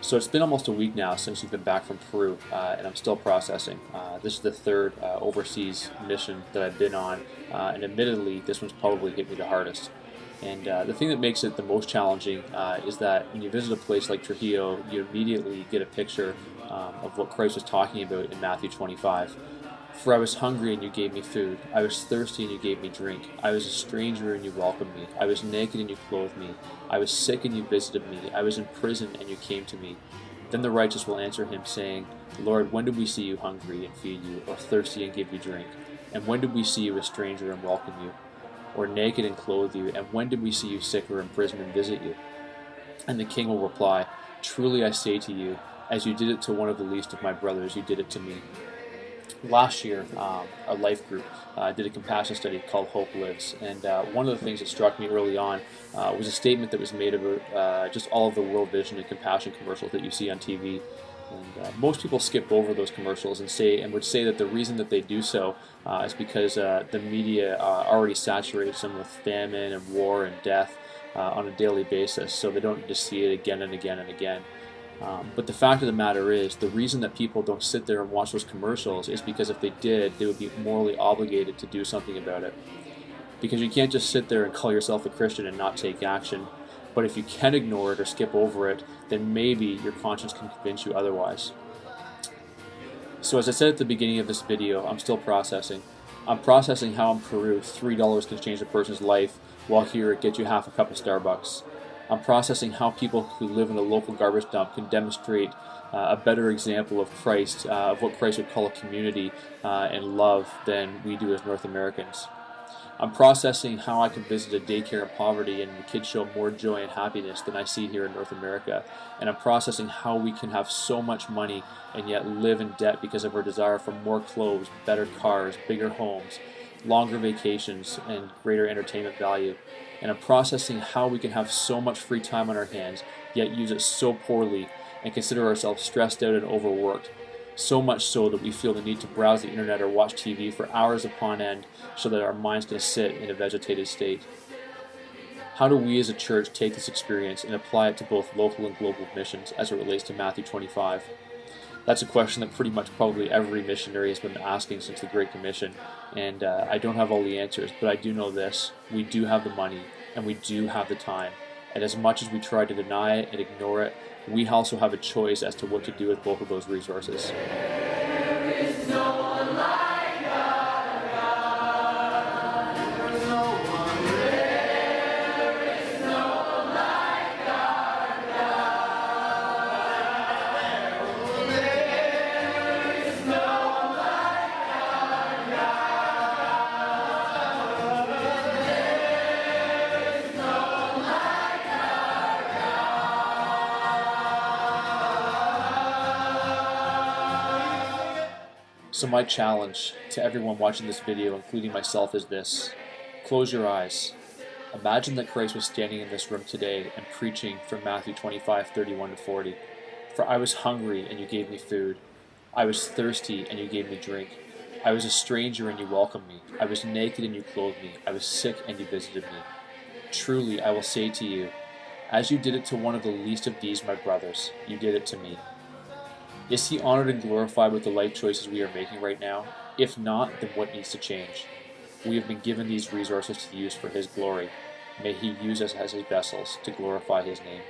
So it's been almost a week now since we've been back from Peru, and I'm still processing. This is the third overseas mission that I've been on, and admittedly, this one's probably hit me the hardest. And the thing that makes it the most challenging is that when you visit a place like Trujillo, you immediately get a picture of what Christ was talking about in Matthew 25. For I was hungry and you gave me food. I was thirsty and you gave me drink. I was a stranger and you welcomed me. I was naked and you clothed me. I was sick and you visited me. I was in prison and you came to me. Then the righteous will answer him, saying, Lord, when did we see you hungry and feed you, or thirsty and give you drink? And when did we see you a stranger and welcome you, or naked and clothe you? And when did we see you sick or in prison and visit you? And the king will reply, Truly I say to you, as you did it to one of the least of my brothers, you did it to me. Last year, our life group did a compassion study called Hope Lives, and one of the things that struck me early on was a statement that was made about just all of the World Vision and compassion commercials that you see on TV. And most people skip over those commercials and would say that the reason that they do so is because the media already saturates them with famine and war and death on a daily basis, so they don't just see it again and again and again. But the fact of the matter is, the reason that people don't sit there and watch those commercials is because if they did, they would be morally obligated to do something about it. Because you can't just sit there and call yourself a Christian and not take action. But if you can ignore it or skip over it, then maybe your conscience can convince you otherwise. So as I said at the beginning of this video, I'm still processing. I'm processing how in Peru, $3 can change a person's life, while here it gets you half a cup of Starbucks. I'm processing how people who live in a local garbage dump can demonstrate a better example of Christ, of what Christ would call a community and love than we do as North Americans. I'm processing how I can visit a daycare in poverty and the kids show more joy and happiness than I see here in North America. And I'm processing how we can have so much money and yet live in debt because of our desire for more clothes, better cars, bigger homes, longer vacations, and greater entertainment value. And I'm processing how we can have so much free time on our hands, yet use it so poorly and consider ourselves stressed out and overworked. So much so that we feel the need to browse the internet or watch TV for hours upon end so that our minds can sit in a vegetated state. How do we as a church take this experience and apply it to both local and global missions as it relates to Matthew 25? That's a question that pretty much probably every missionary has been asking since the Great Commission, and I don't have all the answers, but I do know this. We do have the money, and we do have the time, and as much as we try to deny it and ignore it, we also have a choice as to what to do with both of those resources. So my challenge to everyone watching this video, including myself, is this. Close your eyes. Imagine that Christ was standing in this room today and preaching from Matthew 25:31-40. For I was hungry and you gave me food. I was thirsty and you gave me drink. I was a stranger and you welcomed me. I was naked and you clothed me. I was sick and you visited me. Truly I will say to you, as you did it to one of the least of these my brothers, you did it to me. Is he honored and glorified with the life choices we are making right now? If not, then what needs to change? We have been given these resources to use for his glory. May he use us as his vessels to glorify his name.